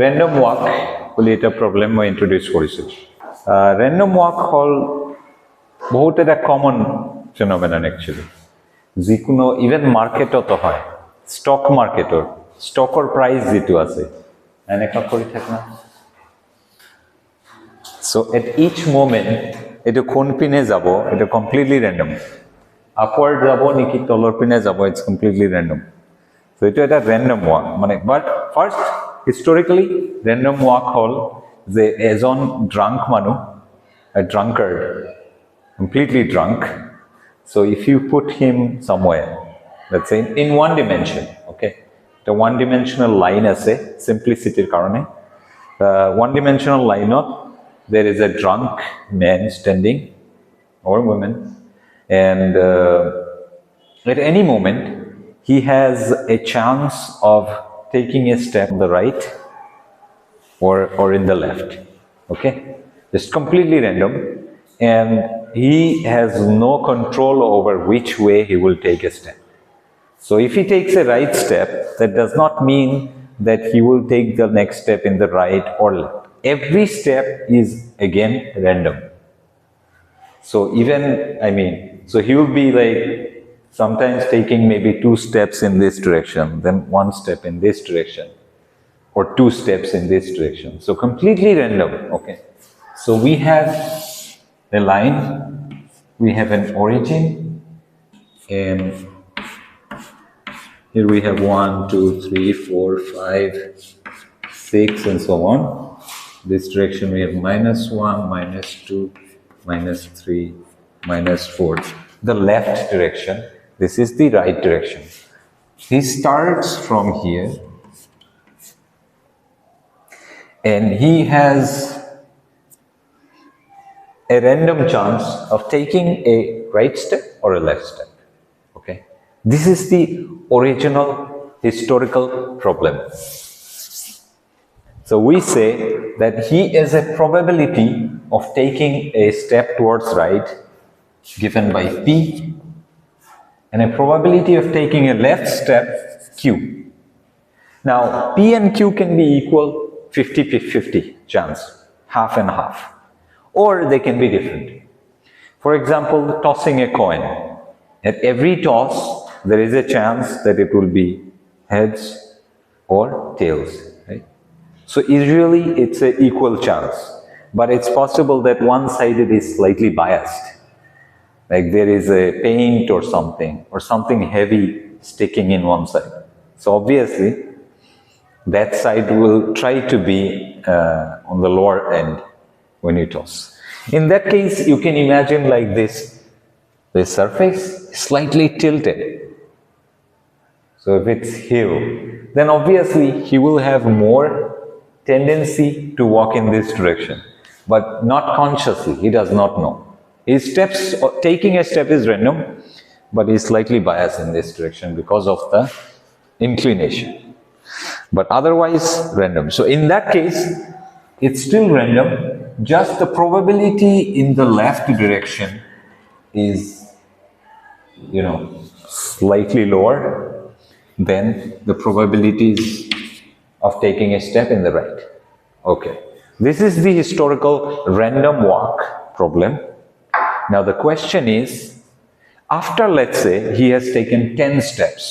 Random walk বুলি এটা problem মই introduce কৰিছো random walk হল বহুত এটা কমন ফেনোমেনন একচুয়ালি যিকোনো ইভেন মার্কেটত হয় স্টক মার্কেটৰ স্টকৰ প্ৰাইস যেটো আছে এনেকা কৰি থাকে না so at each moment এটো কোন পিনে যাব এটা কমপ্লিটলি র্যান্ডম আপওয়ার্ড যাব নেকি তলৰ পিনে যাব ইটস কমপ্লিটলি র্যান্ডম so এটো এটা র্যান্ডম ওয়াক মানে but first historically random walk hall যে এজন drunk মানুহ a drunkard completely drunk so if you put him somewhere let's say in one dimension okay the one dimensional line আছে simplicity karone one dimensional line of there is a drunk man standing or woman and at any moment he has a chance of taking a step on the right or in the left okay just completely random and he has no control over which way he will take a step so if he takes a right step that does not mean that he will take the next step in the right or left every step is again random so even so he will be like sometimes taking maybe 2 steps in this direction then 1 step in this direction or 2 steps in this direction so completely random okay so we have a line we have an origin and here we have 1 2 3 4 5 6 and so on this direction we have -1 -2 -3 -4 the left direction this is the right direction he starts from here and he has a random chance of taking a right step or a left step okay this is the original historical problem so we say that he has a probability of taking a step towards right given by p and a probability of taking a left step q now p and q can be equal 50-50 chance half and half or they can be different for example tossing a coin at every toss there is a chance that it will be heads or tails right so usually it's an equal chance but it's possible that one side is slightly biased like there is a paint or something heavy sticking in one side so obviously that side will try to be on the lower end when you toss in that case you can imagine like this the surface slightly tilted so if it's here then obviously he will have more tendency to walk in this direction but not consciously he does not know his steps taking a step is random but he's slightly biased in this direction because of the inclination but otherwise random so in that case it's still random just the probability in the left direction is slightly lower than the probabilities of taking a step in the right okay this is the historical random walk problem now the question is after let's say he has taken 10 steps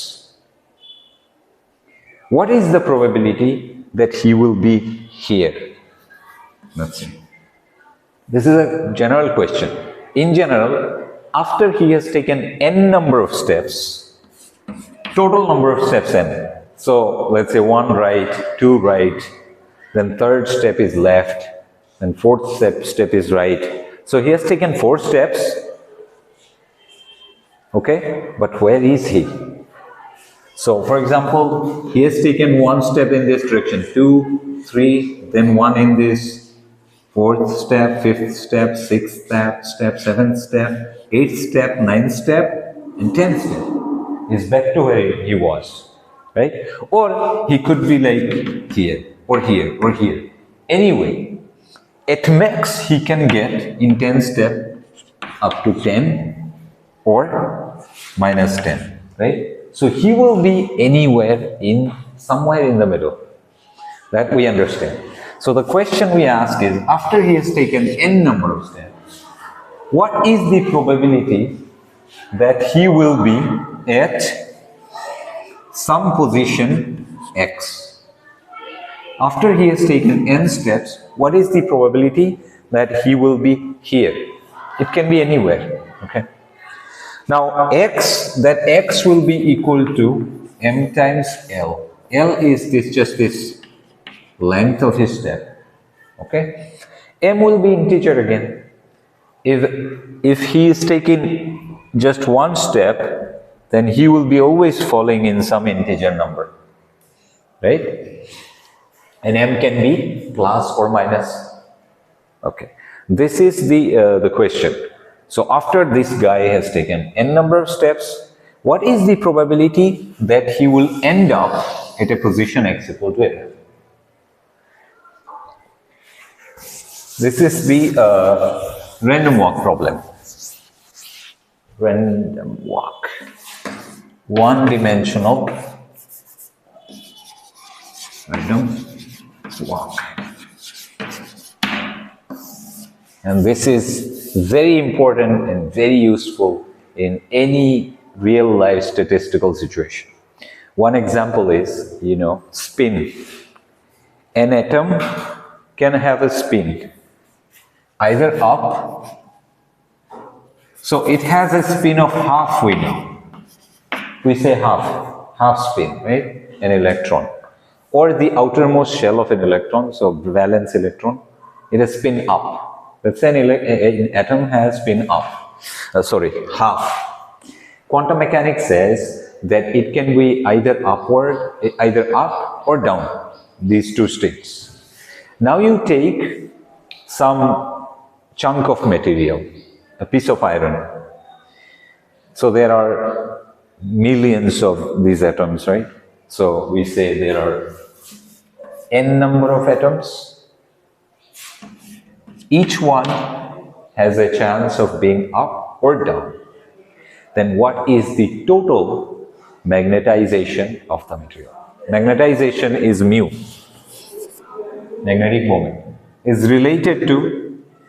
what is the probability that he will be here let's see this is a general question in general after he has taken n number of steps total number of steps n so let's say 1 right 2 right then third step is left then fourth step is right so he has taken 4 steps okay but where is he so for example he has taken 1 step in this direction 2 3 then 1 in this 4th step 5th step 6th step 7th step 8th step 9th step and 10th step is back to where he was right or he could be like here or here or here anyway at max he can get in 10 step up to 10 or minus 10 right so he will be anywhere in somewhere in the middle That we understand. So the question we ask is, after he has taken n number of steps, what is the probability that he will be at some position x? After he has taken n steps, what is the probability that he will be here? It can be anywhere, okay? Now that x will be equal to m times L. L is just this length of his step, okay? M will be integer again. If he is taking just one step, then he will be always falling in some integer number, right? And m can be plus or minus. Okay, this is the question. So after this guy has taken n number of steps, what is the probability that he will end up at a position x equal to 11? This is the random walk problem. Random walk. One-dimensional random walk. And this is very important and very useful in any real-life statistical situation. One example is, spin. An atom can have a spin either up, so it has a spin of half, we know. We say half spin, right? An electron. Or the outermost shell of an electron, so valence electron, it has spin up. Let's say an atom has spin up, half. Quantum mechanics says that it can be either up or down, these two states. Now you take some chunk of material, a piece of iron. So there are millions of these atoms, right? So we say there are n number of atoms. Each one has a chance of being up or down. Then what is the total magnetization of the material? Magnetization is mu. Magnetic moment is related to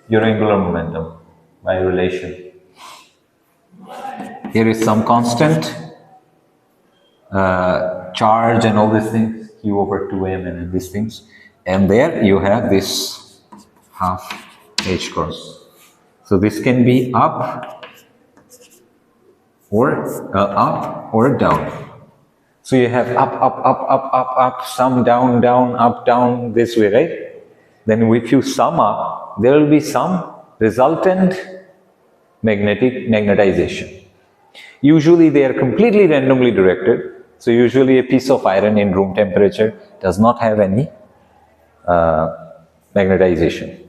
your angular momentum by relation. Here is some constant, charge and all these things, q over 2m and these things. And there you have this half h cross. So this can be up or down. So you have up, some down, up, down, this way, right? Then if you sum up, there will be some resultant magnetization. Usually they are completely randomly directed. So usually a piece of iron in room temperature does not have any magnetization.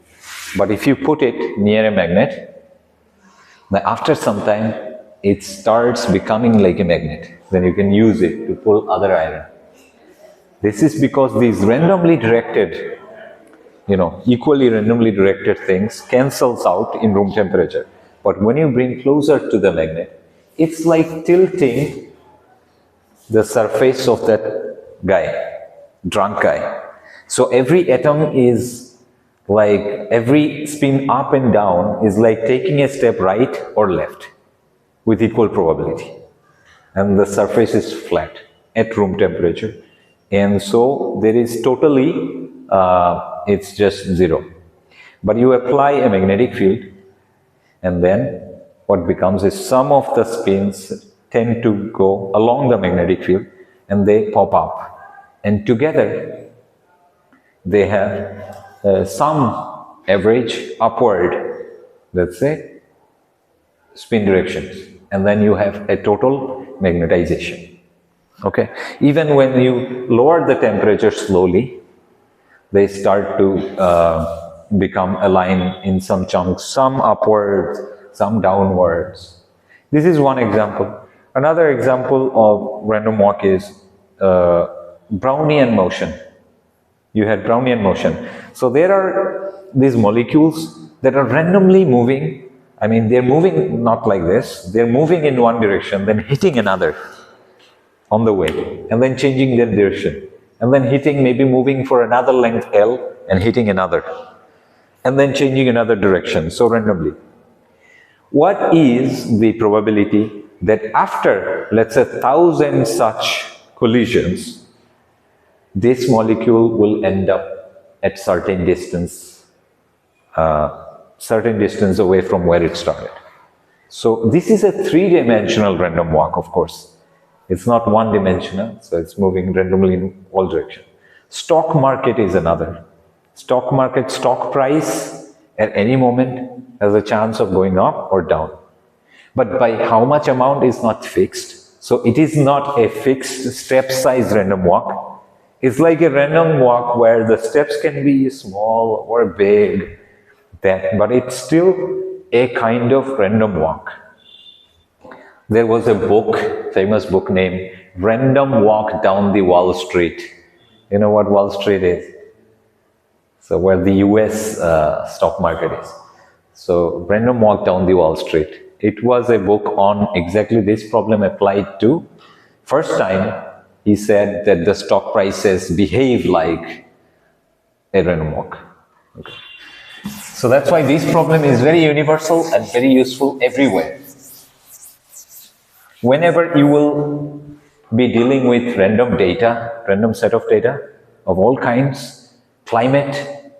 But if you put it near a magnet, then after some time it starts becoming like a magnet. Then you can use it to pull other iron. This is because these randomly directed, equally randomly directed things cancels out in room temperature. But when you bring closer to the magnet, it's like tilting the surface of that guy, drunk guy. So every atom is like, every spin up and down is like taking a step right or left with equal probability. And the surface is flat at room temperature. And so there is totally, it's just zero. But you apply a magnetic field, and then what becomes is some of the spins tend to go along the magnetic field and they pop up. And together they have some average upward, let's say, spin directions. And then you have a total magnetization. Okay? Even when you lower the temperature slowly, they start to become aligned in some chunks, some upwards, some downwards. This is one example. Another example of random walk is Brownian motion. You had Brownian motion. So there are these molecules that are randomly moving. I mean, they're moving not like this. They're moving in one direction, then hitting another on the way, and then changing their direction. and then hitting, maybe moving for another length L and hitting another, and then changing another direction, so randomly. What is the probability that after, let's say, 1,000 such collisions, this molecule will end up at certain distance away from where it started? So this is a three-dimensional random walk, of course. It's not one-dimensional, so it's moving randomly in all directions. Stock market is another. Stock market, stock price at any moment has a chance of going up or down. But by how much amount is not fixed. So it is not a fixed step size random walk. It's like a random walk where the steps can be small or big, but it's still a kind of random walk. There was a book, famous book named Random Walk Down the Wall Street. You know what Wall Street is? So where the US stock market is. So Random Walk Down the Wall Street. It was a book on exactly this problem applied to. First time he said that the stock prices behave like a random walk. Okay. So that's why this problem is very universal and very useful everywhere. Whenever you will be dealing with random data, random set of data of all kinds, climate,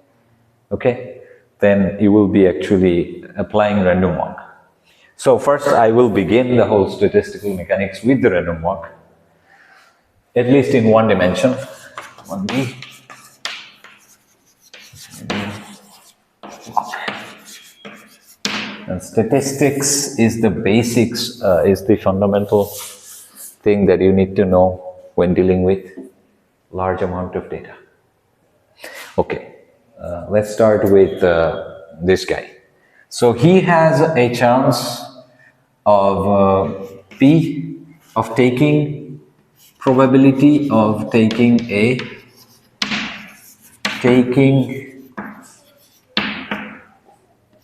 okay, then you will be actually applying random walk. So first I will begin the whole statistical mechanics with the random walk, at least in one dimension, 1D. And statistics is the basics, is the fundamental thing that you need to know when dealing with large amount of data. Okay, let's start with this guy. So he has a chance of P of taking probability of taking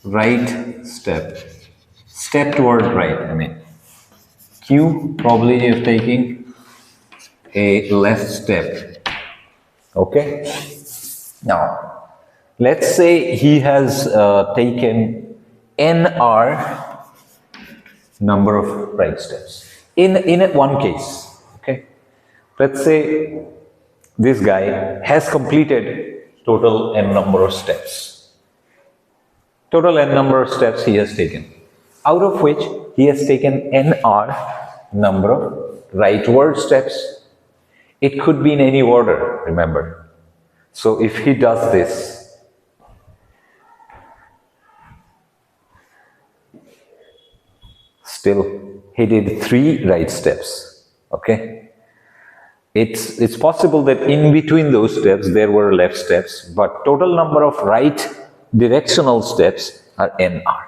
right step toward right, I mean Q probability of taking a left step. Okay, now let's say he has taken NR number of right steps in one case. Okay, let's say this guy has completed total n number of steps. Total n number of steps he has taken, out of which he has taken NR number of rightward steps. It could be in any order, remember. So if he does this, still he did 3 right steps, okay? It's possible that in between those steps there were left steps, but total number of right directional steps are NR.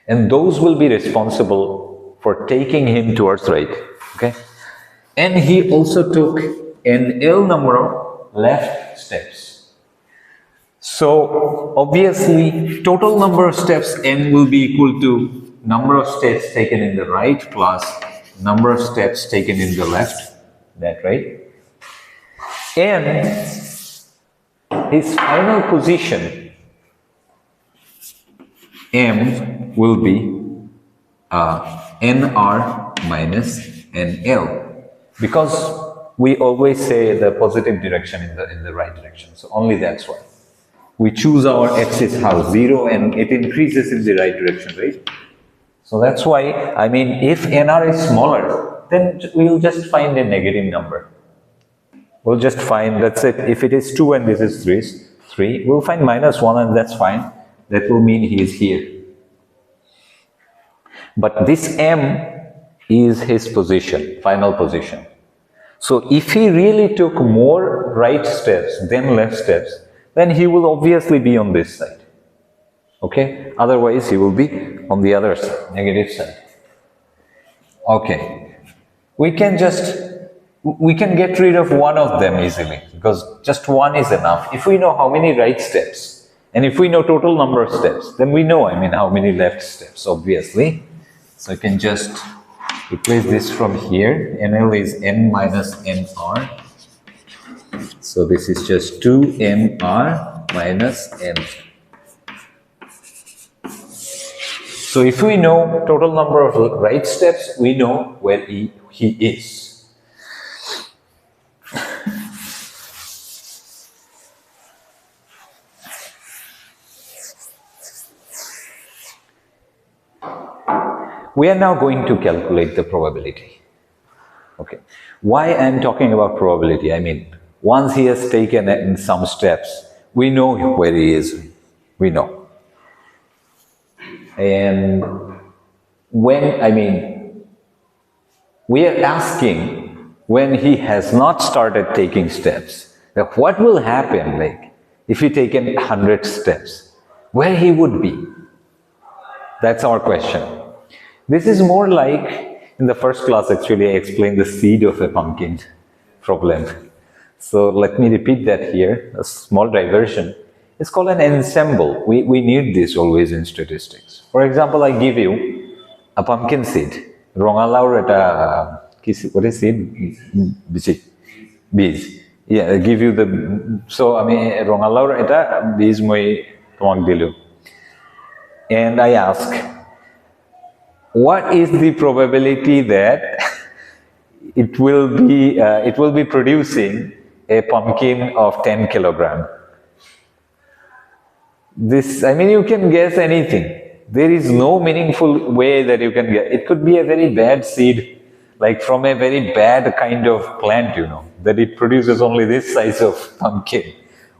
And those will be responsible for taking him towards right, okay? And he also took an L number of left steps. So obviously total number of steps N will be equal to number of steps taken in the right plus number of steps taken in the left, that right? And his final position M will be NR minus NL, because we always say the positive direction in the right direction, so only that's why. We choose our axis how 0 and it increases in the right direction, right? So that's why, I mean, if NR is smaller, then we'll just find a negative number. We'll just find, let's say if it is 2 and this is 3, we'll find minus 1 and that's fine. That will mean he is here. But this M is his position, final position. So if he really took more right steps than left steps, then he will obviously be on this side. Okay? Otherwise, he will be on the other side, negative side. Okay. We can get rid of one of them easily, because just one is enough. If we know how many right steps, and if we know total number of steps, then we know, I mean, how many left steps, obviously. So I can just replace this from here. NL is N minus NR. So this is just 2mr minus n. So if we know total number of right steps, we know where he is. We are now going to calculate the probability. Okay. Why I am talking about probability? I mean, once he has taken in some steps, we know where he is. We know. And we are asking when he has not started taking steps, that what will happen, like, if he taken 100 steps, where he would be? That's our question. This is more like, in the first class actually, I explained the seed of a pumpkin problem. So let me repeat that here, a small diversion. It's called an ensemble. We need this always in statistics. For example, I give you a pumpkin seed. Rongalaur eta, what is seed? Bees. Yeah, I give you the, so I mean, Rongalaur eta bees moi tomak dilu. And I ask, what is the probability that it will be producing a pumpkin of 10 kilogram? This, I mean, you can guess anything. There is no meaningful way that you can get. It could be a very bad seed, like from a very bad kind of plant, you know, that it produces only this size of pumpkin.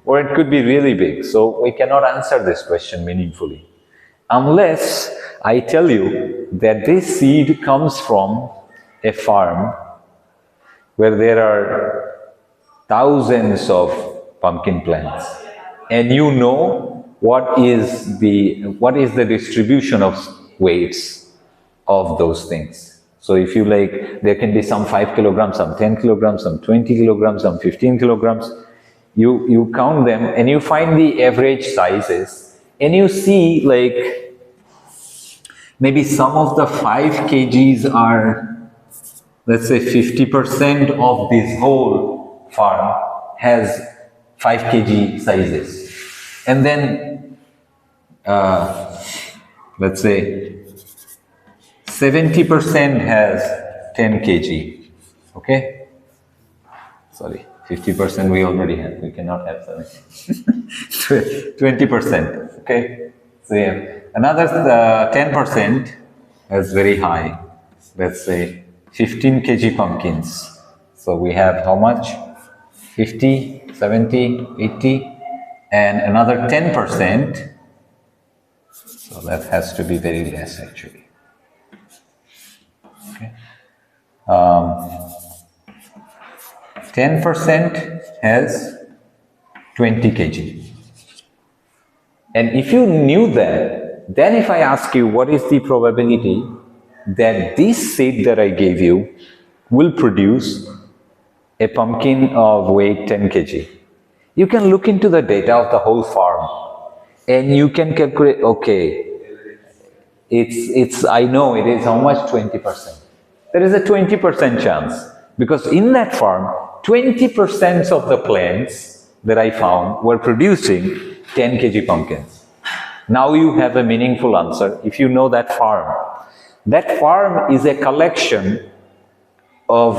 Or it could be really big. So we cannot answer this question meaningfully, unless I tell you that this seed comes from a farm where there are thousands of pumpkin plants, and you know what is the distribution of weights of those things. So if you like, there can be some 5 kilograms, some 10 kilograms, some 20 kilograms, some 15 kilograms. You count them and you find the average sizes, and you see like, maybe some of the 5 kgs are, let's say 50% of this whole farm has 5 kg sizes. And then, let's say 70% has 10 kg. Okay? Sorry, 50% we already have. We cannot have 20%. Okay? So yeah. Another 10% is very high, let's say 15 kg pumpkins. So we have how much? 50, 70, 80, and another 10%. So that has to be very less actually. Okay. 10% has 20 kg. And if you knew that, then if I ask you what is the probability that this seed that I gave you will produce a pumpkin of weight 10 kg, you can look into the data of the whole farm and you can calculate, okay, I know it is how much? 20%. There is a 20% chance, because in that farm, 20% of the plants that I found were producing 10 kg pumpkins. Now you have a meaningful answer if you know that farm. That farm is a collection of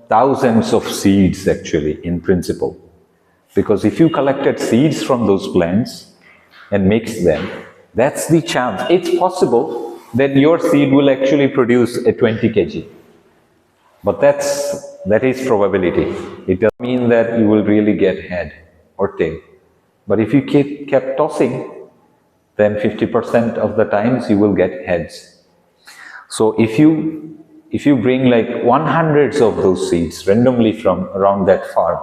thousands of seeds actually, in principle. Because if you collected seeds from those plants and mixed them, that's the chance. It's possible that your seed will actually produce a 20 kg. But that is probability. It doesn't mean that you will really get head or tail. But if you kept tossing, then 50% of the times you will get heads. So if you bring like 100 of those seeds randomly from around that farm,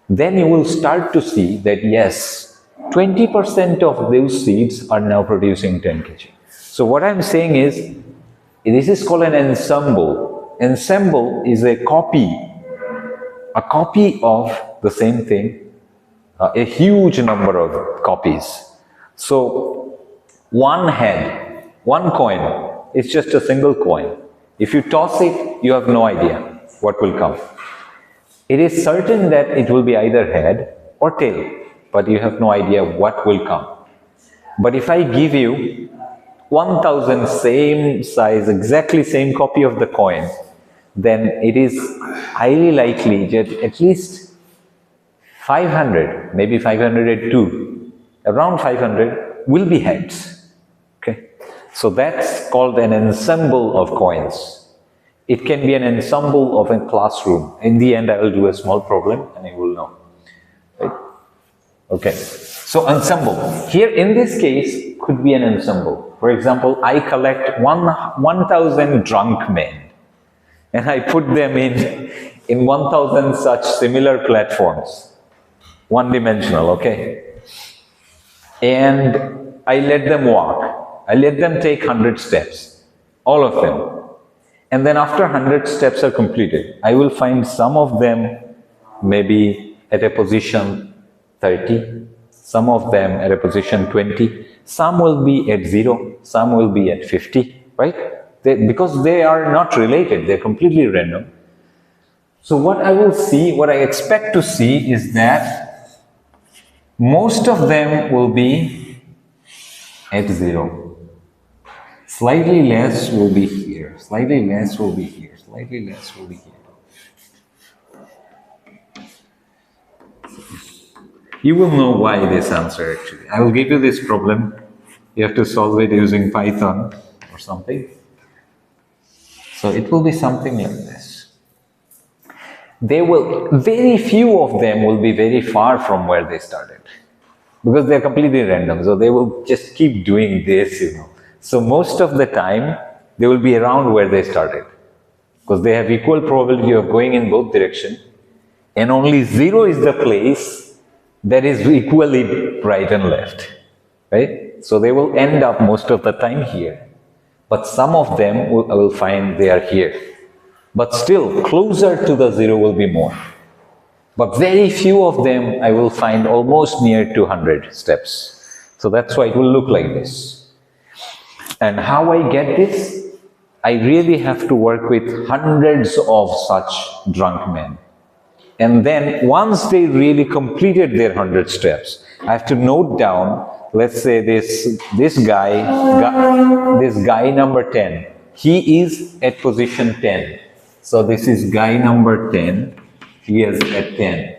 then you will start to see that yes, 20% of those seeds are now producing 10 kg. So what I'm saying is, this is called an ensemble. Ensemble is a copy of the same thing, a huge number of copies. So one head, one coin, is just a single coin. If you toss it, you have no idea what will come. It is certain that it will be either head or tail, but you have no idea what will come. But if I give you 1000 same size, exactly same copy of the coin, then it is highly likely that at least 500, maybe 502, around 500 will be heads. Okay, so that's called an ensemble of coins. It can be an ensemble of a classroom. In the end, I will do a small problem and you will know. Right? Okay, so ensemble. Here in this case, could be an ensemble. For example, I collect 1,000 drunk men and I put them in 1,000 such similar platforms. One-dimensional, okay? And I let them walk. I let them take 100 steps, all of them. And then after 100 steps are completed, I will find some of them maybe at a position 30, some of them at a position 20, some will be at 0, some will be at 50, right? Because they are not related, they're completely random. So what I will see, what I expect to see is that most of them will be at 0. Slightly less will be here, slightly less will be here, slightly less will be here. You will know why this answer actually. I will give you this problem. You have to solve it using Python or something. So it will be something like this. Very few of them will be very far from where they started. Because they are completely random. So they will just keep doing this, you know. So most of the time, they will be around where they started. Because they have equal probability of going in both directions. And only 0 is the place that is equally right and left. Right? So they will end up most of the time here. But some of them I will find they are here. But still, closer to the 0 will be more. But very few of them I will find almost near 200 steps. So that's why it will look like this. And how I get this? I really have to work with hundreds of such drunk men. And then once they really completed their 100 steps, I have to note down, let's say this guy number 10, he is at position 10. So this is guy number 10, he is at 10.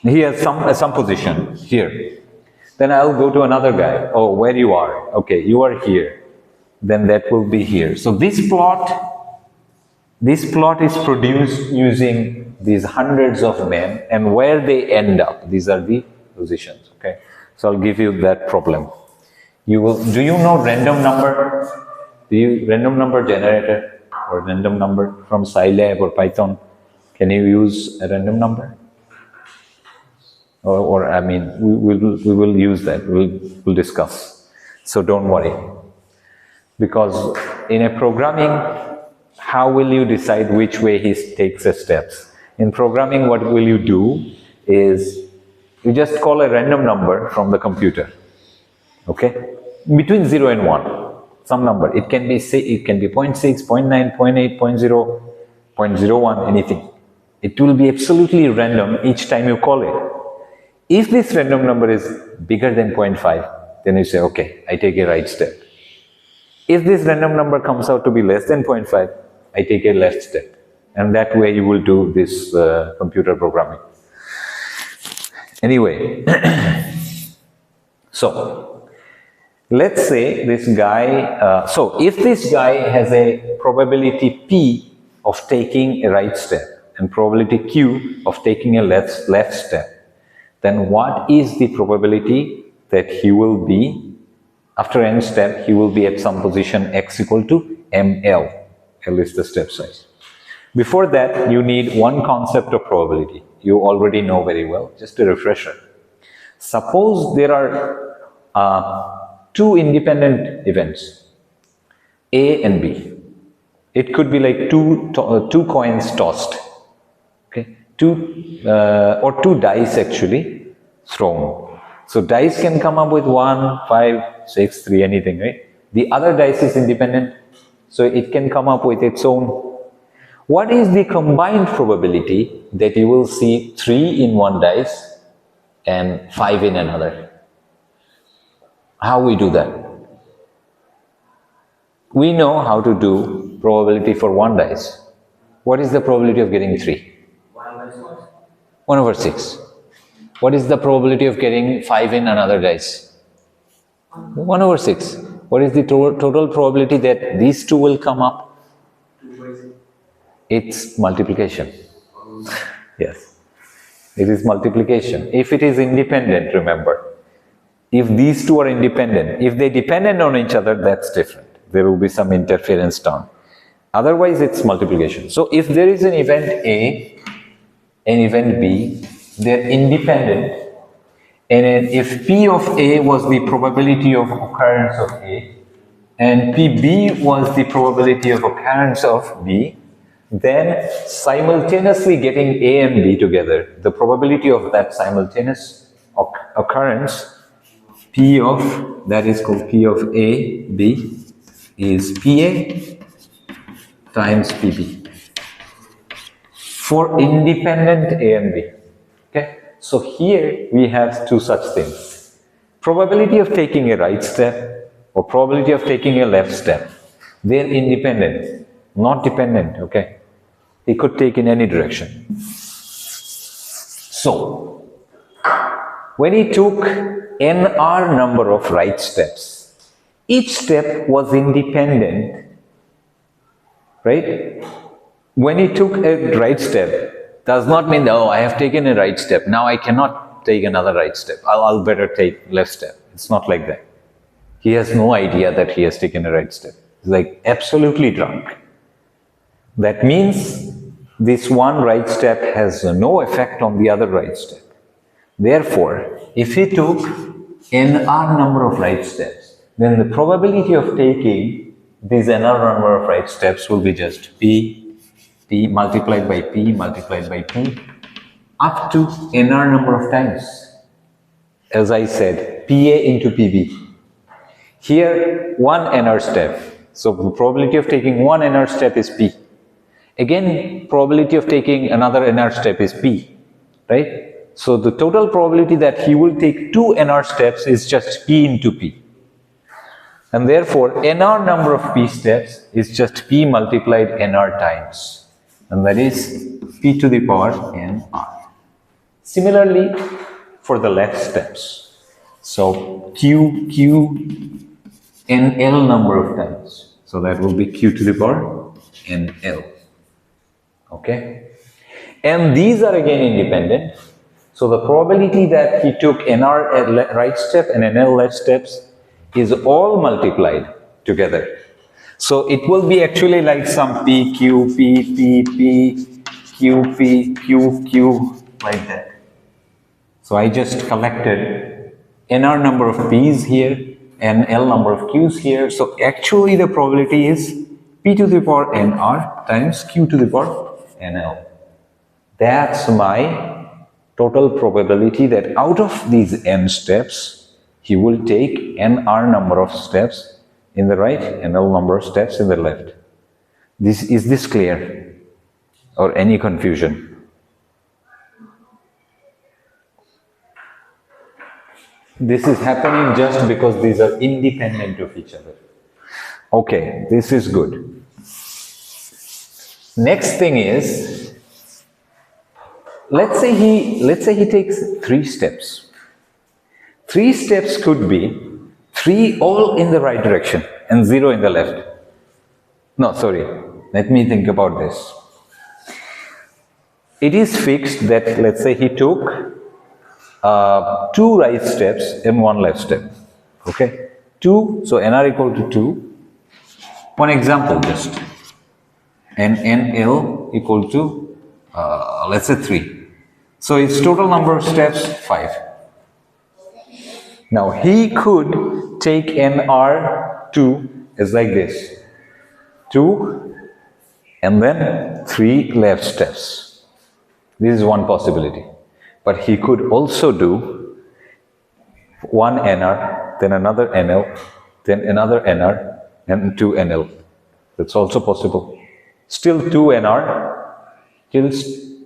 He has some position here. Then I'll go to another guy. Oh, where you are? Okay, you are here. Then that will be here. So this plot is produced using these hundreds of men, and where they end up, these are the positions. Okay, so I'll give you that problem. Do you know random number? Random number generator or random number from Scilab or Python? Can you use a random number? Or I mean, we will use that. We'll discuss. So don't worry. Because in a programming, how will you decide which way he takes the steps? In programming, what will you do is you just call a random number from the computer. Okay? Between 0 and 1. Some number. It can be 0.6, 0.9, 0.8, 0.0, 0.01, anything. It will be absolutely random each time you call it. If this random number is bigger than 0.5, then you say, okay, I take a right step. If this random number comes out to be less than 0.5, I take a left step. And that way you will do this computer programming. Anyway, so let's say this guy, so if this guy has a probability P of taking a right step and probability Q of taking a left step, then what is the probability that he will be, after n step, he will be at some position x equal to ml. L is the step size. Before that, you need one concept of probability. You already know very well, just a refresher. Suppose there are two independent events, A and B. It could be like two coins tossed, okay? Or two dice actually thrown. So dice can come up with 1, 5, 6, 3, anything, right? The other dice is independent, so it can come up with its own. What is the combined probability that you will see 3 in one dice and 5 in another? How we do that? We know how to do probability for one dice. What is the probability of getting 3? 1 over 6. What is the probability of getting 5 in another dice? 1 over 6. What is the total probability that these two will come up? It's multiplication. Yes, it is multiplication. If it is independent, remember. If these two are independent, if they dependent on each other, that's different. There will be some interference term. Otherwise, it's multiplication. So if there is an event A and event B, they're independent. And then if P of A was the probability of occurrence of A, and PB was the probability of occurrence of B, then simultaneously getting A and B together, the probability of that simultaneous occurrence, P of, that is called P of A, B, is PA times PB for independent A and B. Okay, so here we have two such things. Probability of taking a right step or probability of taking a left step. They're independent, not dependent, okay? They could take in any direction. So, when he took NR number of right steps, each step was independent, right? When he took a right step, does not mean that, oh, I have taken a right step, now I cannot take another right step, I'll better take left step. It's not like that. He has no idea that he has taken a right step. He's like absolutely drunk. That means this one right step has no effect on the other right step. Therefore, if he took NR number of right steps, then the probability of taking these NR number of right steps will be just P multiplied by P multiplied by P up to NR number of times. As I said, PA into PB. Here, one NR step. So the probability of taking one NR step is P. Again, probability of taking another NR step is P, right? So the total probability that he will take 2 NR steps is just P into P. And therefore, NR number of P steps is just P multiplied NR times. And that is P to the power NR. Similarly, for the left steps. So Q, NL number of times. So that will be Q to the power NL. Okay? And these are again independent. So the probability that he took NR right step and NL left steps is all multiplied together. So it will be actually like some P, Q, P, P, P, Q, P, Q, Q, like that. So I just collected NR number of P's here and L number of Q's here. So actually the probability is P to the power NR times Q to the power NL. That's my total probability that out of these n steps, he will take NR number of steps in the right and L number of steps in the left. Is this clear? Or any confusion? This is happening just because these are independent of each other. Okay, this is good. Next thing is, let's say he takes 3 steps. 3 steps could be 3 all in the right direction and 0 in the left. No, sorry. Let me think about this. It is fixed that, let's say he took 2 right steps and 1 left step. Okay? 2, so NR equal to 2. One example just. And NL equal to, let's say 3. So its total number of steps, 5. Now he could take NR2 as like this. 2 and then 3 left steps. This is one possibility. But he could also do 1 NR, then another NL, then another NR, and 2 NL. That's also possible. Still 2 NR, still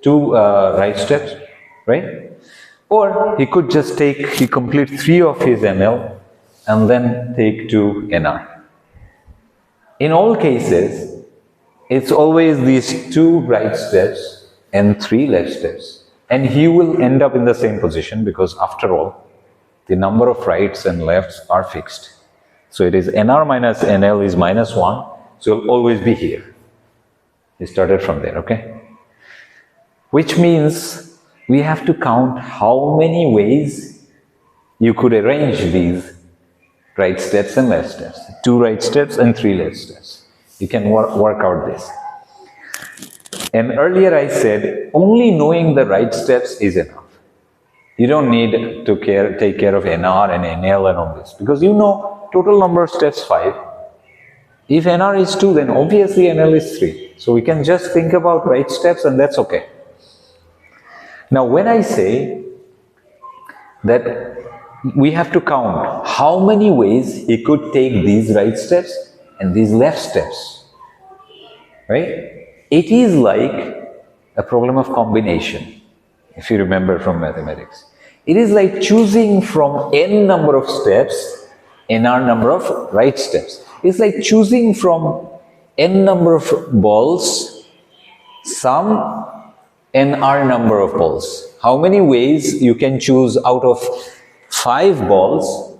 2 right steps, right? Or he could just he complete 3 of his NL and then take 2 NR. In all cases, it's always these 2 right steps and 3 left steps. And he will end up in the same position because after all, the number of rights and lefts are fixed. So it is NR minus NL is -1, so it'll always be here. He started from there, okay? Which means we have to count how many ways you could arrange these right steps and left steps. 2 right steps and 3 left steps. You can work out this. And earlier I said, only knowing the right steps is enough. You don't need to take care of NR and NL and all this, because you know total number of steps 5. If NR is 2, then obviously NL is 3. So we can just think about right steps and that's okay. Now when I say that we have to count how many ways he could take these right steps and these left steps, right? It is like a problem of combination, if you remember from mathematics. It is like choosing from n number of steps, nr number of right steps. It's like choosing from n number of balls, some nr number of balls. How many ways you can choose out of 5 balls,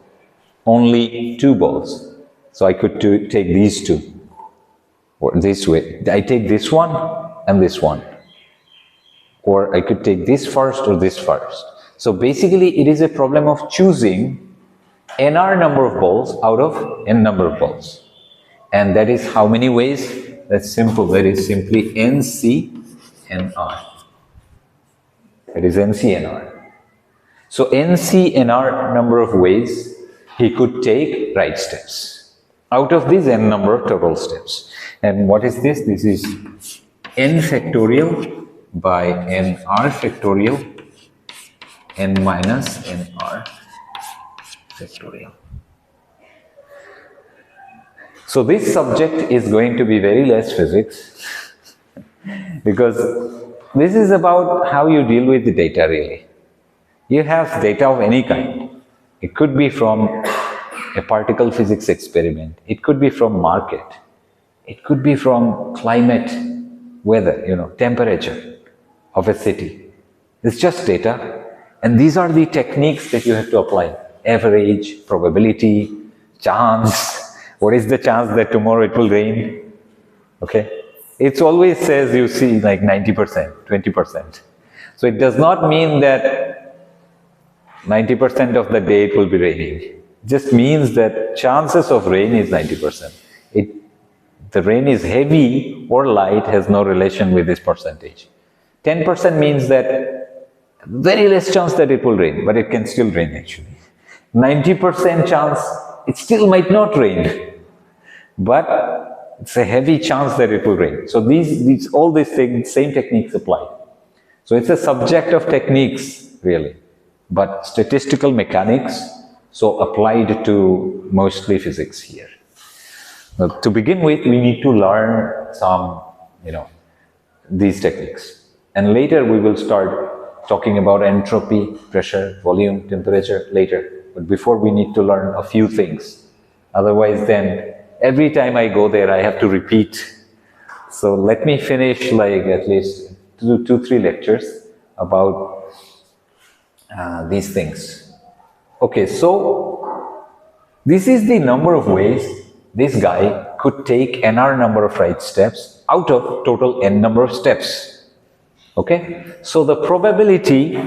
only 2 balls. So I could take these 2, or this way. I take this one and this one. Or I could take this first or this first. So basically it is a problem of choosing nr number of balls out of n number of balls. And that is how many ways? That's simple. That is simply NC NR. That is NC NR. So NC NR number of ways he could take right steps out of these n number of total steps. And what is this? This is n factorial by nr factorial n minus nr factorial. So this subject is going to be very less physics because this is about how you deal with the data really. You have data of any kind. It could be from a particle physics experiment. It could be from market. It could be from climate, weather, temperature of a city. It's just data. And these are the techniques that you have to apply. Average, probability, chance. What is the chance that tomorrow it will rain? Okay. It always says you see like 90%, 20%. So it does not mean that 90% of the day it will be raining. It just means that chances of rain is 90%. The rain is heavy or light has no relation with this percentage. 10% means that very less chance that it will rain, but it can still rain actually. 90% chance it still might not rain, but it's a heavy chance that it will rain. So all these things, same techniques apply. So it's a subject of techniques really, but statistical mechanics, so applied to mostly physics here. Now, to begin with, we need to learn some, these techniques. And later we will start talking about entropy, pressure, volume, temperature later. But before we need to learn a few things. Otherwise then, every time I go there, I have to repeat. So let me finish like at least 2-3 lectures about these things. Okay, so this is the number of ways this guy could take nr number of right steps out of total n number of steps. Okay, so the probability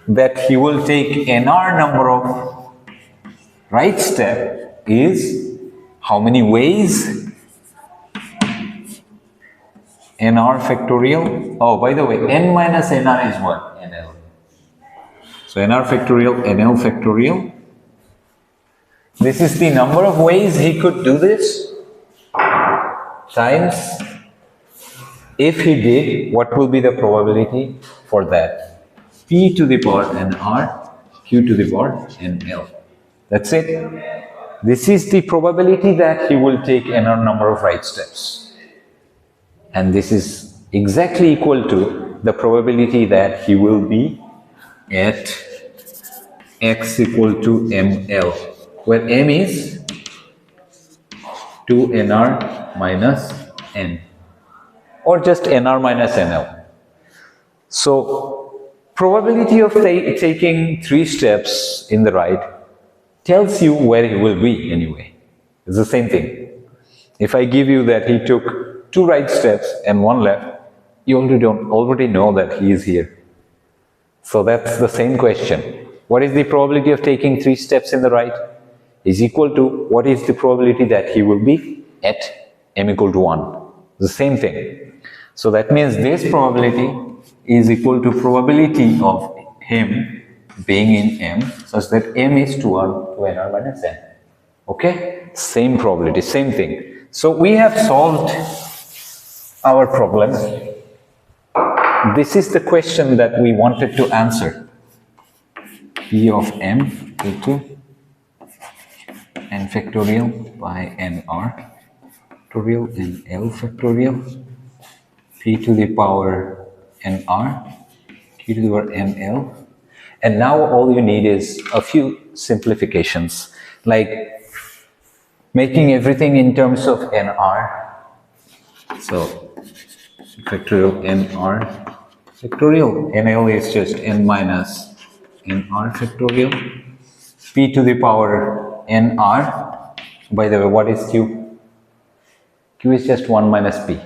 that he will take nr number of right step is how many ways? nr factorial. Oh, by the way, n minus nr is what? nl. So nr factorial, nl factorial. This is the number of ways he could do this times, if he did, what will be the probability for that? P to the power nr, q to the power nl. That's it. this is the probability that he will take n number of right steps. And this is exactly equal to the probability that he will be at x equal to ml, where m is 2nr minus n, or just nr minus nl. So probability of taking 3 steps in the right tells you where he will be anyway. It's the same thing. If I give you that he took 2 right steps and 1 left, you already know that he is here. So that's the same question. What is the probability of taking 3 steps in the right? Is equal to what is the probability that he will be at m equal to 1. The same thing. So that means this probability is equal to probability of him being in m such that m is 2nr minus n. Okay? Same probability, same thing. So we have solved our problem. This is the question that we wanted to answer. P of m equal to n factorial by nr factorial and l factorial, p to the power nr, q to the power nl. And now all you need is a few simplifications, like making everything in terms of nr. So factorial nr factorial, nl is just n minus nr factorial, p to the power nr. By the way, what is q? Q is just 1 minus p,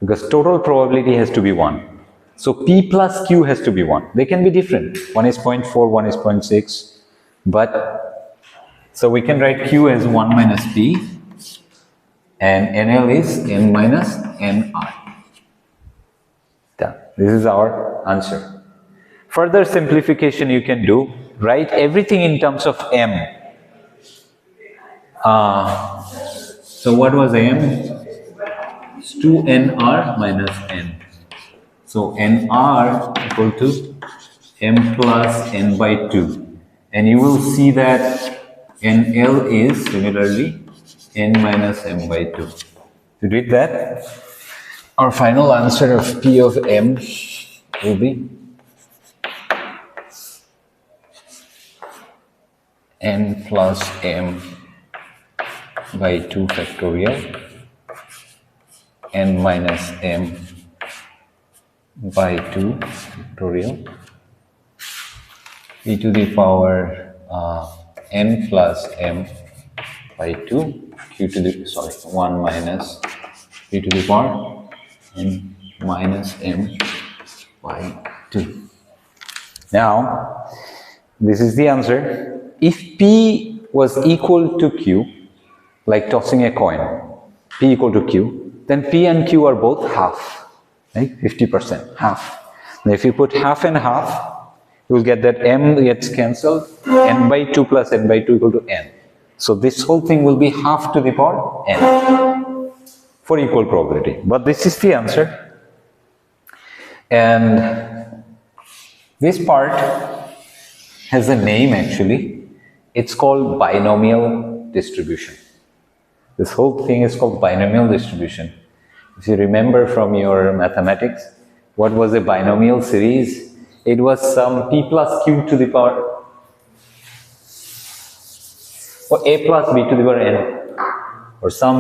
because total probability has to be 1. So p plus q has to be 1. They can be different. One is 0.4, one is 0.6. But, so we can write q as 1 minus p and nl is n minus nr. Done. This is our answer. Further simplification you can do, write everything in terms of m. So what was m? It's 2nr minus n. So nr equal to m plus n by 2. And you will see that nl is similarly n minus m by 2. You did that? Our final answer of P of m will be n plus m by 2 factorial, n minus m by 2 factorial, e to the power n plus m by 2, q to the, 1 minus e to the power n minus m by 2. Now, this is the answer. If P was equal to Q, like tossing a coin, P equal to Q, then P and Q are both half, right? 50%, half. Now if you put half and half, you will get that m gets cancelled, n by 2 plus n by 2 equal to n. So this whole thing will be half to the power n for equal probability. But this is the answer. And this part has a name actually. It's called binomial distribution. This whole thing is called binomial distribution. If you remember from your mathematics, what was a binomial series? It was some p plus q to the power, or a plus b to the power n, or some,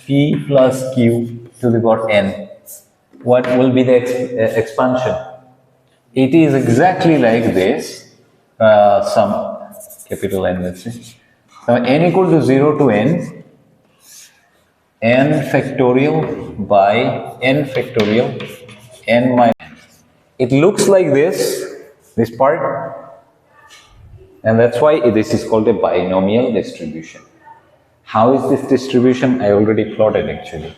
p plus q to the power n. What will be the expansion? It is exactly like this, some capital N, let's say. So n equal to 0 to n factorial by n factorial n minus n. It looks like this part, and that's why this is called a binomial distribution. How is this distribution? I already plotted actually.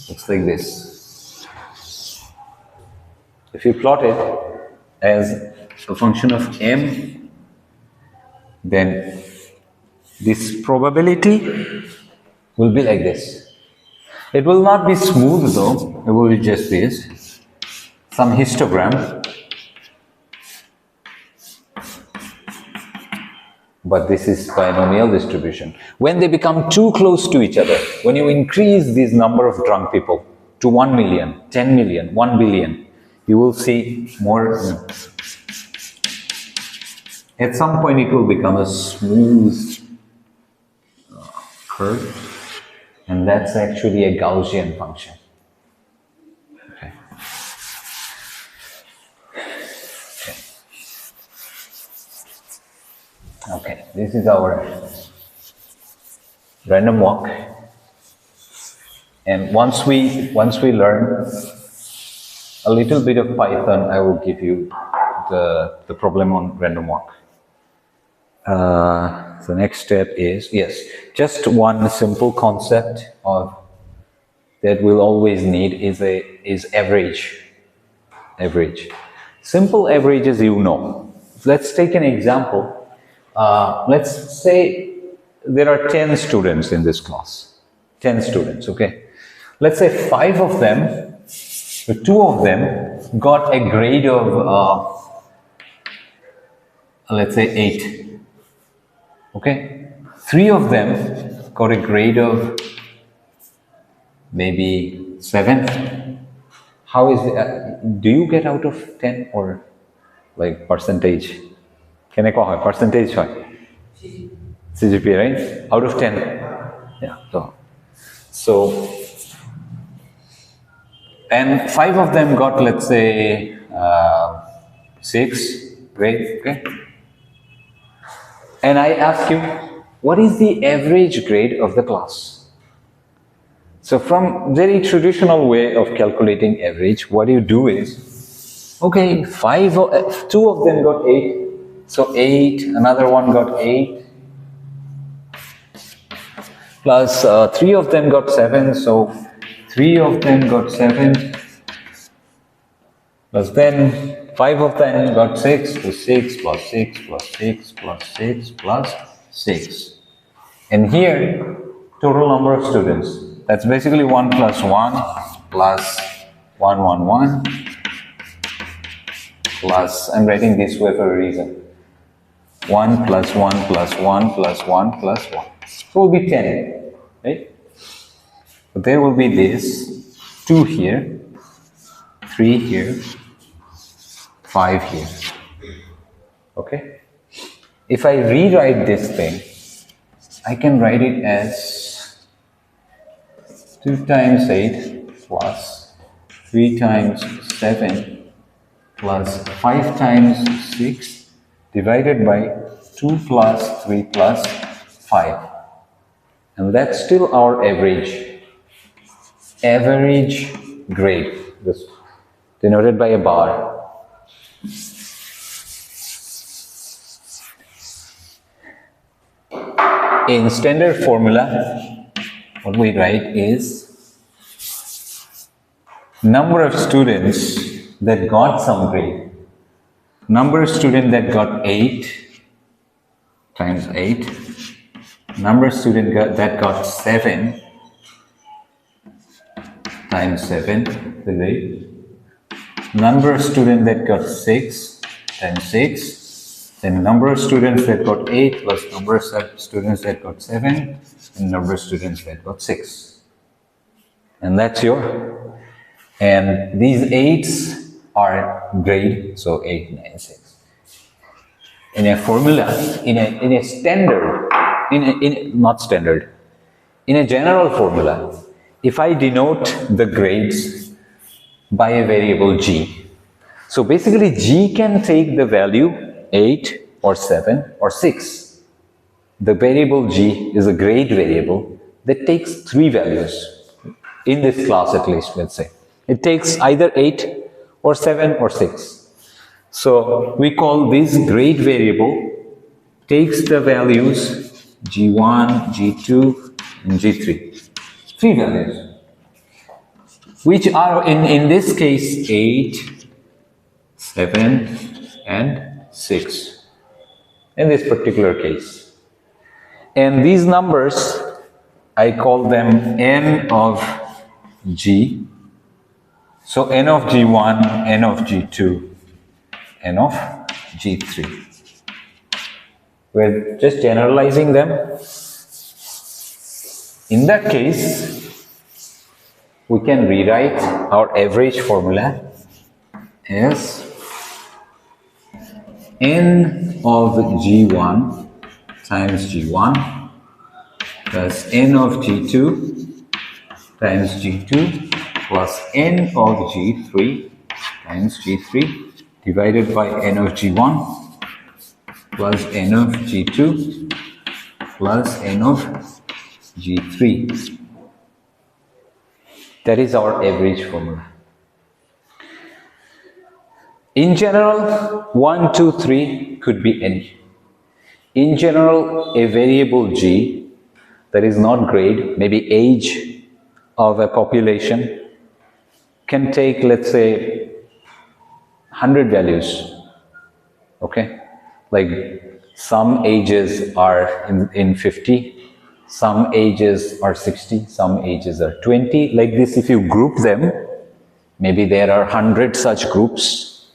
Looks like this. If you plot it as a function of m, then this probability will be like this. It will not be smooth though, it will be just this, some histogram. but this is binomial distribution. When they become too close to each other, when you increase this number of drunk people to 1 million, 10 million, 1 billion, you will see more. At some point it will become a smooth curve, and that's actually a Gaussian function. Okay. Okay, this is our random walk, and once we learn a little bit of Python, I will give you the problem on random walk. The next step is, yes, just one simple concept of that we'll always need is average. Average. Simple averages, you know. Let's take an example. Let's say there are 10 students in this class. 10 students, okay? Let's say 5 of them, 2 of them got a grade of, let's say 8. Okay? 3 of them got a grade of maybe 7. How is it? Do you get out of 10 or like percentage? Can I call it percentage? CGPA, right? Out of 10. Yeah. So and 5 of them got, let's say, 6 grade. Okay. And I ask you, what is the average grade of the class? So from very traditional way of calculating average, what you do is, okay, 2 of them got 8, so 8, another one got 8, plus 3 of them got 7, so 3 of them got 7, plus then 5 of them got 6, so 6 plus 6 plus 6 plus 6 plus 6. And here, total number of students. That's basically 1 plus 1 plus 1, 1, 1 plus, I'm writing this way for a reason. 1 plus 1 plus 1 plus 1 plus 1. So it will be 10, right? But there will be this 2 here, 3 here, 5 here. Okay? If I rewrite this thing, I can write it as 2 times 8 plus 3 times 7 plus 5 times 6 divided by 2 plus 3 plus 5. And that's still our average. Average grade, this denoted by a bar. In standard formula, what we write is number of students that got some grade. Number of students that got 8 times 8. Number of students that got 7 times 7, the grade. Number of students that got 6 times 6. Then number of students that got 8 plus number of students that got 7 and number of students that got 6. And that's your, and these 8s are grade, so 8, 9, 6. In a formula, in a standard, not standard, in a general formula, if I denote the grades by a variable g, so basically g can take the value 8 or 7 or 6. The variable g is a grade variable that takes 3 values, in this class at least, let's say. It takes either 8 or 7 or 6. So we call this grade variable takes the values g1, g2 and g3. 3 values, which are in this case 8, 7 and 6 in this particular case. And these numbers, I call them n of g. So n of g1, n of g2, n of g3. We're just generalizing them. In that case, we can rewrite our average formula as n of G1 times G1 plus n of G2 times G2 plus n of G3 times G3 divided by n of G1 plus n of G2 plus n of G3. That is our average formula. In general, 1, 2, 3 could be any. In general, a variable G that is not grade, maybe age of a population, can take, let's say, 100 values. Okay? Like some ages are in 50, some ages are 60, some ages are 20. Like this, if you group them, maybe there are 100 such groups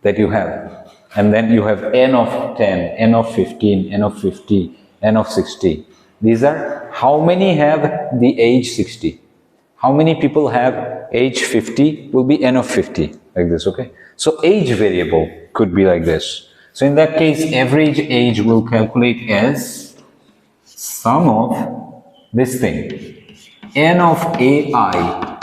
that you have. And then you have n of 10, n of 15, n of 50, n of 60. These are how many have the age 60. How many people have age 50 will be n of 50, like this, okay? So age variable could be like this. So in that case, average age will calculate as sum of this thing, n of ai,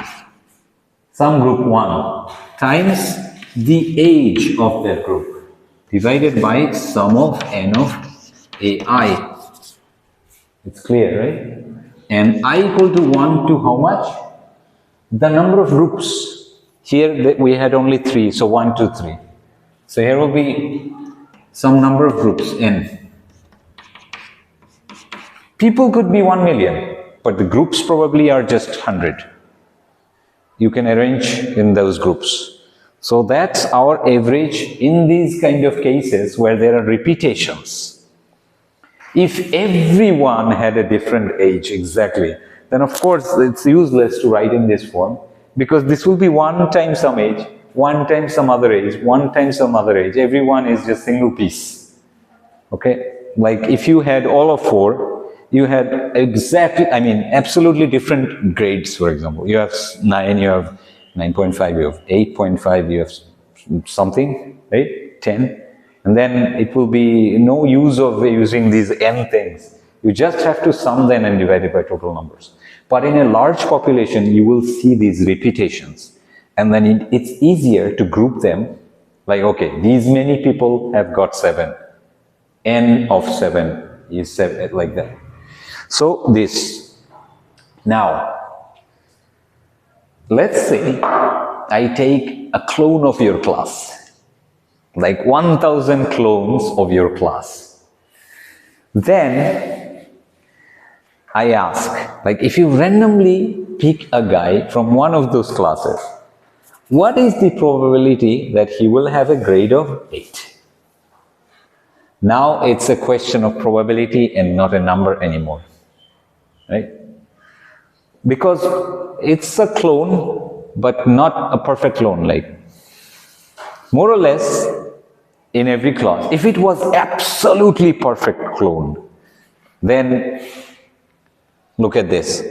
some group 1, times the age of that group, divided by sum of n of ai. It's clear, right? And I equal to 1 to how much? The number of groups. Here we had only 3, so 1, 2, 3. So here will be some number of groups, n. People could be 1 million, but the groups probably are just 100. You can arrange in those groups. So that's our average in these kind of cases where there are repetitions. If everyone had a different age exactly, then of course it's useless to write in this form, because this will be 1 times some age, 1 times some other age, 1 times some other age. Everyone is just single piece. Okay? Like if you had all of 4, you had exactly, I mean, absolutely different grades, for example. You have 9, you have 9.5, you have 8.5, you have something, right? 10. And then it will be no use of using these n things. You just have to sum them and divide it by total numbers. But in a large population, you will see these repetitions. And then it's easier to group them. Like, okay, these many people have got 7. N of 7 is 7, like that. So this. Now, let's say I take a clone of your class, like 1,000 clones of your class. Then I ask, like if you randomly pick a guy from one of those classes, what is the probability that he will have a grade of 8? Now it's a question of probability and not a number anymore, right? Because it's a clone, but not a perfect clone, like more or less in every class. If it was absolutely perfect clone, then look at this.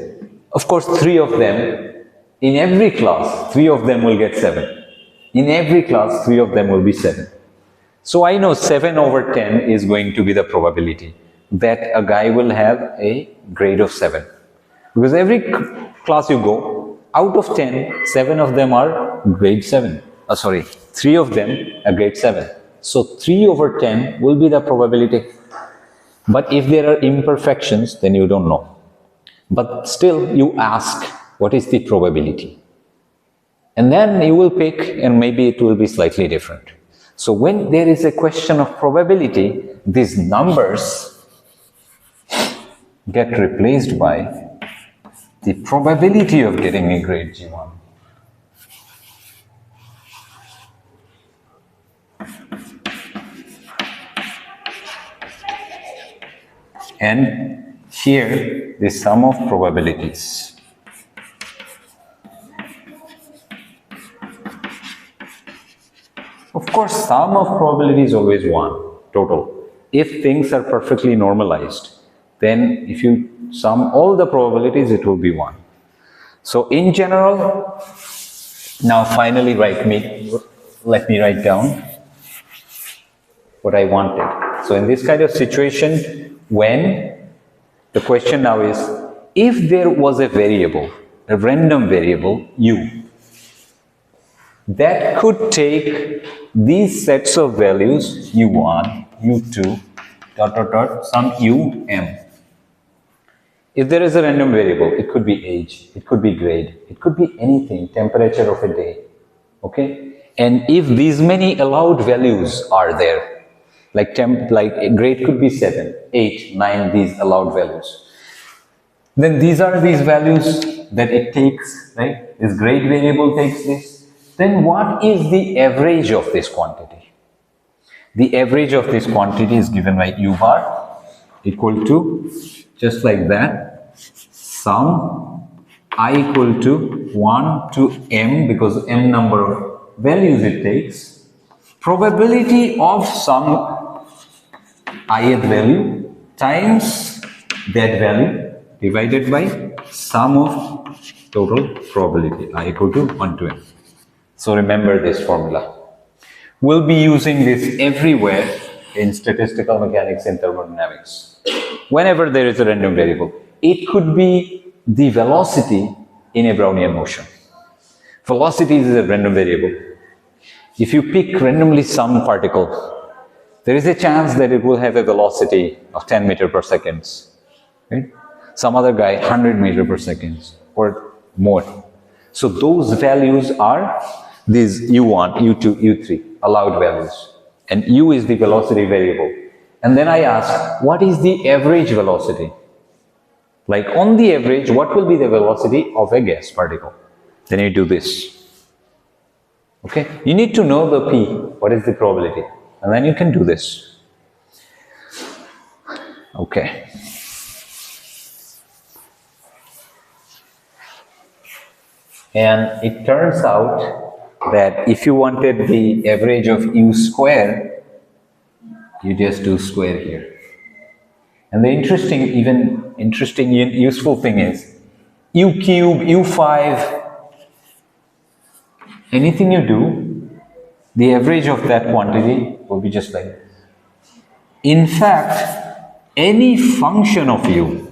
Of course, 3 of them, in every class, 3 of them will get 7. In every class, 3 of them will be 7. So I know 7 over 10 is going to be the probability that a guy will have a grade of 7. Because every class you go, out of 10, 7 of them are grade 7. 3 of them are grade 7. So 3 over 10 will be the probability. But if there are imperfections, then you don't know. But still, you ask, what is the probability? And then you will pick, and maybe it will be slightly different. So when there is a question of probability, these numbers get replaced by the probability of getting a grade G1. And here, the sum of probabilities. Of course, sum of probability is always 1, total. if things are perfectly normalized, then if you sum all the probabilities, it will be 1. So in general, now finally let me write down what I wanted. So in this kind of situation, when the question now is, if there was a variable, a random variable, u, that could take these sets of values, u1, u2, some um. If there is a random variable, it could be age, it could be grade, it could be anything, temperature of a day, okay? And if these many allowed values are there, like grade could be 7, 8, 9, these allowed values, then these are these values that it takes, right? This grade variable takes this. Then what is the average of this quantity? The average of this quantity is given by u bar equal to, just like that, sum I equal to 1 to m, because m number of values it takes, probability of some ith value times that value divided by sum of total probability, I equal to 1 to m. So remember this formula. We'll be using this everywhere in statistical mechanics and thermodynamics. Whenever there is a random variable, it could be the velocity in a Brownian motion. Velocity is a random variable. If you pick randomly some particle, there is a chance that it will have a velocity of 10 meters per second. Right? Some other guy 100 meters per second or more. So those values are these u1, u2, u3 allowed values, and u is the velocity variable. And then I ask, what is the average velocity? Like on the average, what will be the velocity of a gas particle? Then you do this. Okay, you need to know the p, what is the probability, and then you can do this. Okay. And it turns out that if you wanted the average of u square, you just do square here. And the interesting useful thing is, u cube, u5, anything you do, the average of that quantity will be just like this. In fact, any function of u,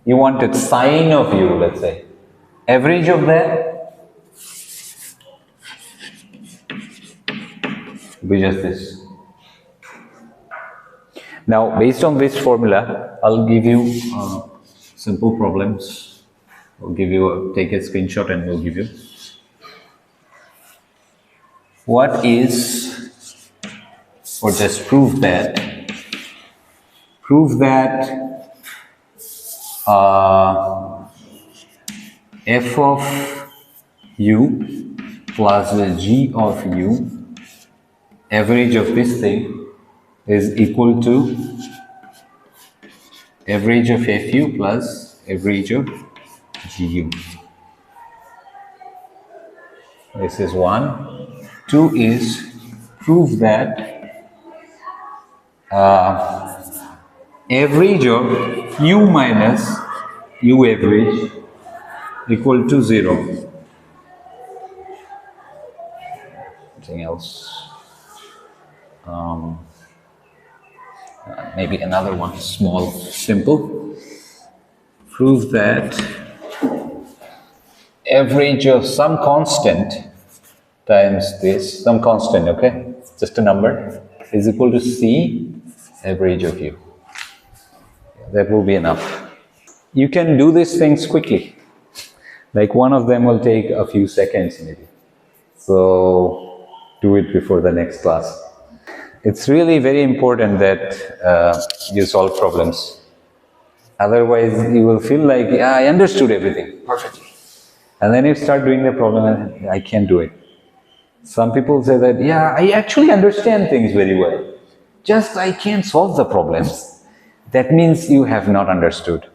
you wanted sine of u, let's say, average of that will be just this. Now, based on this formula, I'll give you simple problems. I'll give you take a screenshot and we'll give you. What is, or just prove that f of u plus the g of u, average of this thing, is equal to average of fu plus average of gu. This is 1. 2 is prove that average of u minus u average equal to 0. Something else. Maybe another one, small, simple. Prove that average of some constant times this, some constant, okay, just a number, is equal to C average of u. That will be enough. You can do these things quickly. Like one of them will take a few seconds maybe. So do it before the next class. It's really very important that you solve problems. Otherwise, you will feel like, yeah, I understood everything perfectly. And then you start doing the problem and I can't do it. Some people say that, yeah, I actually understand things very well. Just I can't solve the problems. That means you have not understood.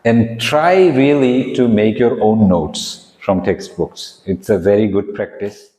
And try really to make your own notes from textbooks. It's a very good practice.